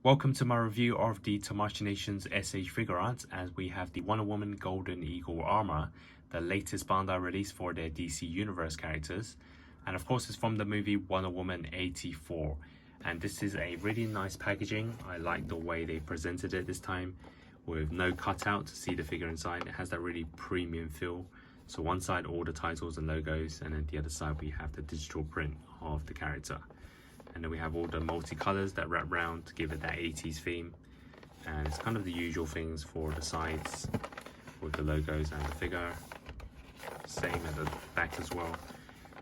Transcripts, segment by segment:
Welcome to my review of the Tamashii Nations SH Figuarts, as we have the Wonder Woman Golden Eagle armor, the latest Bandai release for their DC Universe characters, and of course it's from the movie Wonder Woman 84. And this is a really nice packaging. I like the way they presented it this time, with no cutout to see the figure inside. It has that really premium feel. So one side all the titles and logos, and then the other side we have the digital print of the character. And then we have all the multi-colors that wrap around to give it that 80s theme. And it's kind of the usual things for the sides with the logos and the figure. Same at the back as well,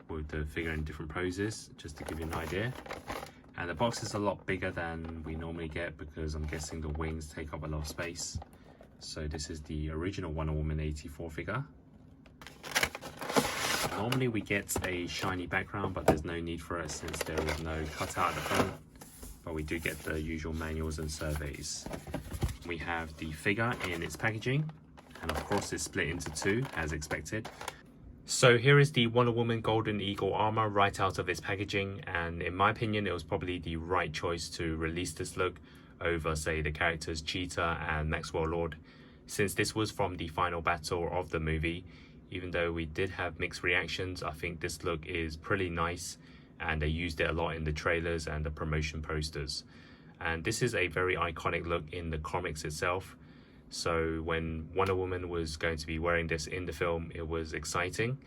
with the figure in different poses, just to give you an idea. And the box is a lot bigger than we normally get because I'm guessing the wings take up a lot of space. So this is the original Wonder Woman 84 figure. Normally we get a shiny background, but there's no need for it since there is no cutout at the front, but we do get the usual manuals and surveys. We have the figure in its packaging, and of course it's split into two as expected. So here is the Wonder Woman Golden Eagle armor right out of its packaging, and in my opinion it was probably the right choice to release this look over, say, the characters Cheetah and Maxwell Lord, since this was from the final battle of the movie. Even though we did have mixed reactions, I think this look is pretty nice, and they used it a lot in the trailers and the promotion posters. And this is a very iconic look in the comics itself. So when Wonder Woman was going to be wearing this in the film, it was exciting.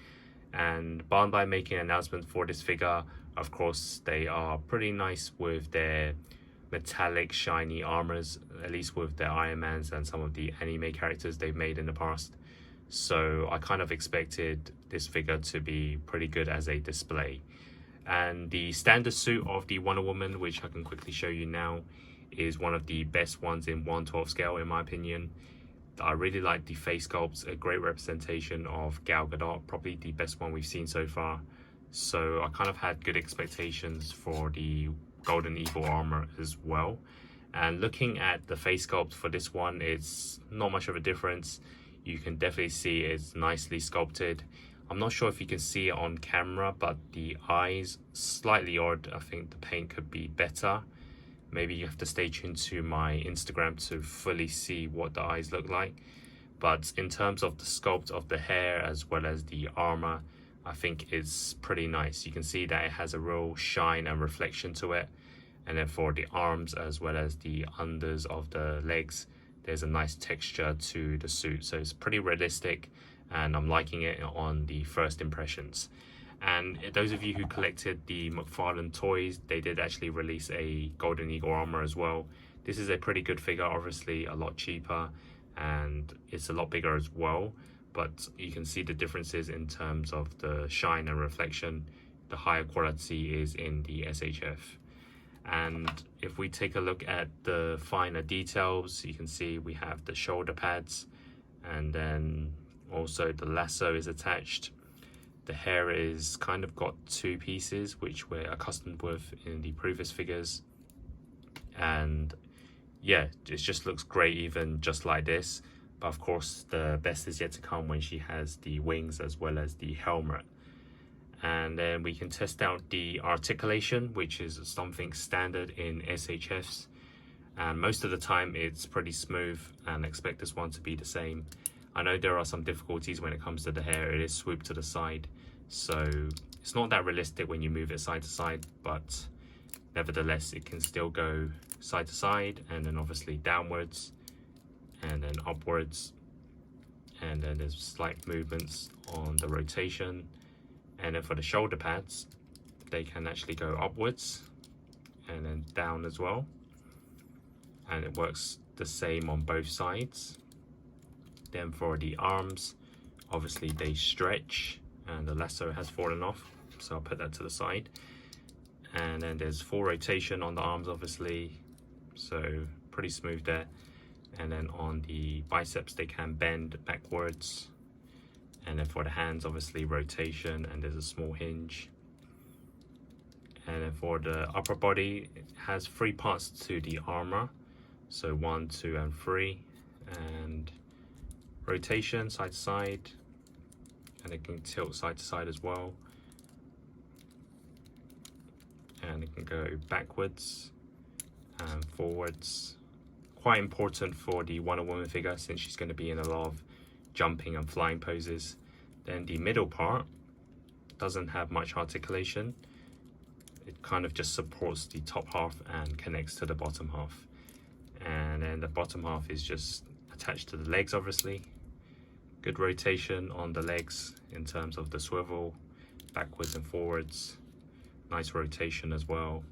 And Bandai making an announcement for this figure, of course, they are pretty nice with their metallic shiny armors, at least with their Iron Mans and some of the anime characters they've made in the past. So I kind of expected this figure to be pretty good as a display. And the standard suit of the Wonder Woman, which I can quickly show you now, is one of the best ones in 1/12 scale in my opinion. I really like the face sculpts, a great representation of Gal Gadot, probably the best one we've seen so far. So I kind of had good expectations for the Golden Eagle armor as well. And looking at the face sculpt for this one, it's not much of a difference. You can definitely see it's nicely sculpted. I'm not sure if you can see it on camera, but the eyes slightly odd. I think the paint could be better. Maybe you have to stay tuned to my Instagram to fully see what the eyes look like. But in terms of the sculpt of the hair as well as the armor, I think it's pretty nice. You can see that it has a real shine and reflection to it. And then for the arms as well as the unders of the legs, there's a nice texture to the suit. So it's pretty realistic, and I'm liking it on the first impressions. And those of you who collected the McFarlane toys, they did actually release a Golden Eagle armor as well. This is a pretty good figure, obviously a lot cheaper, and it's a lot bigger as well. But you can see the differences in terms of the shine and reflection. The higher quality is in the SHF. And if we take a look at the finer details, you can see we have the shoulder pads, and then also the lasso is attached. The hair is kind of got two pieces, which we're accustomed with in the previous figures. And yeah, it just looks great even just like this. But of course, the best is yet to come when she has the wings as well as the helmet. And then we can test out the articulation, which is something standard in SHFs. And most of the time it's pretty smooth, and expect this one to be the same. I know there are some difficulties when it comes to the hair. It is swooped to the side, so it's not that realistic when you move it side to side, but nevertheless it can still go side to side, and then obviously downwards and then upwards, and then there's slight movements on the rotation. And then for the shoulder pads, they can actually go upwards and then down as well, and it works the same on both sides. Then for the arms, obviously they stretch, and the lasso has fallen off, so I'll put that to the side. And then there's full rotation on the arms obviously, so pretty smooth there. And then on the biceps they can bend backwards. And then for the hands, obviously rotation, and there's a small hinge. And then for the upper body, it has 3 parts to the armor. So 1, 2, and 3. And rotation side to side. And it can tilt side to side as well. And it can go backwards and forwards. Quite important for the Wonder Woman figure since she's going to be in a lot of jumping and flying poses. Then the middle part doesn't have much articulation. It kind of just supports the top half and connects to the bottom half. And then the bottom half is just attached to the legs, obviously. Good rotation on the legs in terms of the swivel, backwards and forwards. Nice rotation as well.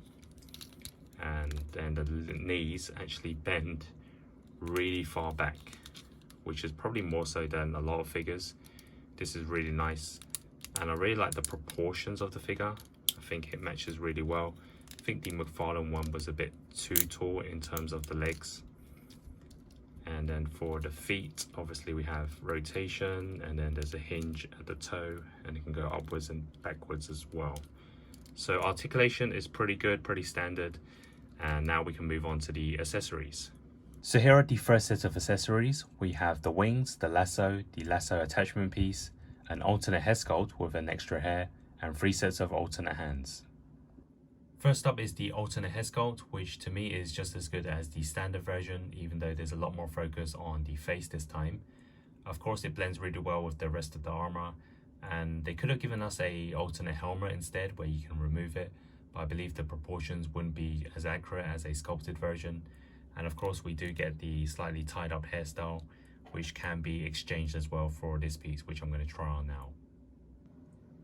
And then the knees actually bend really far back, which is probably more so than a lot of figures. This is really nice. And I really like the proportions of the figure. I think it matches really well. I think the McFarlane one was a bit too tall in terms of the legs. And then for the feet, obviously we have rotation, and then there's a hinge at the toe, and it can go upwards and backwards as well. So articulation is pretty good, pretty standard. And now we can move on to the accessories. So here are the first set of accessories. We have the wings, the lasso attachment piece, an alternate head sculpt with an extra hair, and 3 sets of alternate hands. First up is the alternate head sculpt, which to me is just as good as the standard version, even though there's a lot more focus on the face this time. Of course, it blends really well with the rest of the armor, and they could have given us a alternate helmet instead where you can remove it, but I believe the proportions wouldn't be as accurate as a sculpted version. And of course, we do get the slightly tied up hairstyle, which can be exchanged as well for this piece, which I'm going to try on now.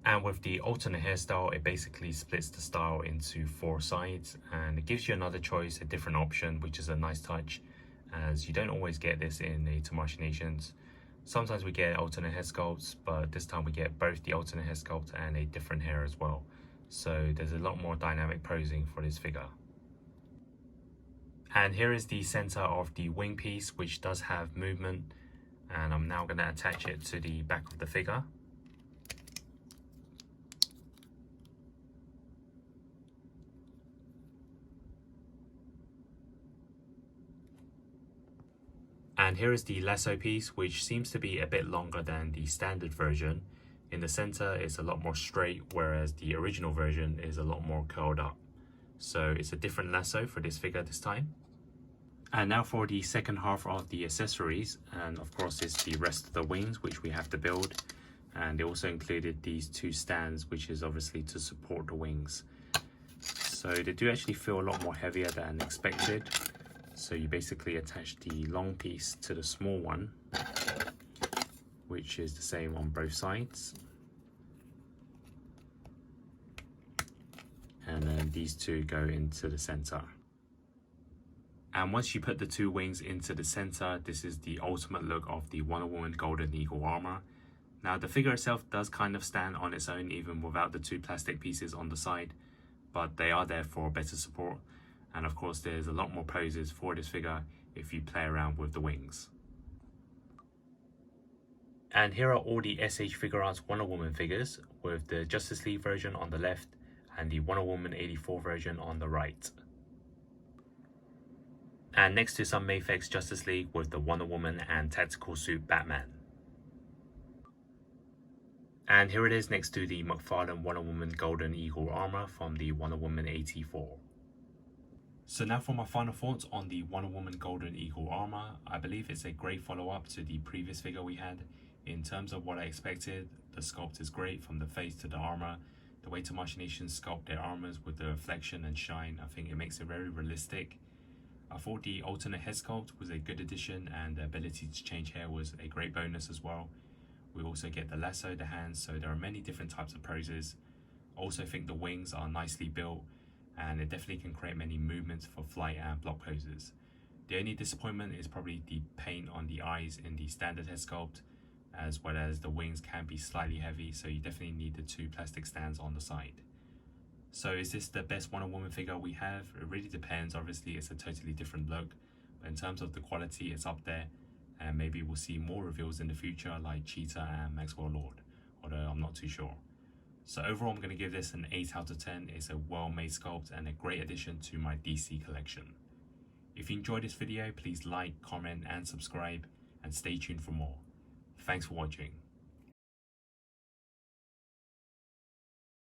And with the alternate hairstyle, it basically splits the style into 4 sides, and it gives you another choice, a different option, which is a nice touch, as you don't always get this in the Tamashii Nations. Sometimes we get alternate head sculpts, but this time we get both the alternate head sculpt and a different hair as well. So there's a lot more dynamic posing for this figure. And here is the center of the wing piece, which does have movement, and I'm now going to attach it to the back of the figure. And here is the lasso piece, which seems to be a bit longer than the standard version. In the center, it's a lot more straight, whereas the original version is a lot more curled up. So it's a different lasso for this figure this time. And now for the second half of the accessories, and of course it's the rest of the wings which we have to build. And they also included these 2 stands, which is obviously to support the wings. So they do actually feel a lot more heavier than expected. So you basically attach the long piece to the small one, which is the same on both sides. And then these 2 go into the center. And once you put the 2 wings into the center, this is the ultimate look of the Wonder Woman Golden Eagle armor. Now the figure itself does kind of stand on its own even without the 2 plastic pieces on the side, but they are there for better support. And of course there's a lot more poses for this figure if you play around with the wings. And here are all the SH Figuarts Wonder Woman figures, with the Justice League version on the left and the Wonder Woman 84 version on the right. And next to some Mafex Justice League with the Wonder Woman and Tactical Suit Batman. And here it is next to the McFarlane Wonder Woman Golden Eagle armor from the Wonder Woman 84. So now for my final thoughts on the Wonder Woman Golden Eagle armor. I believe it's a great follow-up to the previous figure we had. In terms of what I expected, the sculpt is great from the face to the armor. The way Tamashii Nations sculpt their armors with the reflection and shine, I think it makes it very realistic. I thought the alternate head sculpt was a good addition, and the ability to change hair was a great bonus as well. We also get the lasso, the hands, so there are many different types of poses. I also think the wings are nicely built, and it definitely can create many movements for flight and block poses. The only disappointment is probably the paint on the eyes in the standard head sculpt, as well as the wings can be slightly heavy, so you definitely need the 2 plastic stands on the side. So is this the best Wonder Woman figure we have? It really depends. Obviously it's a totally different look, but in terms of the quality, it's up there, and maybe we'll see more reveals in the future like Cheetah and Maxwell Lord, although I'm not too sure. So overall, I'm going to give this an 8 out of 10. It's a well-made sculpt and a great addition to my DC collection. If you enjoyed this video, please like, comment and subscribe, and stay tuned for more. Thanks for watching.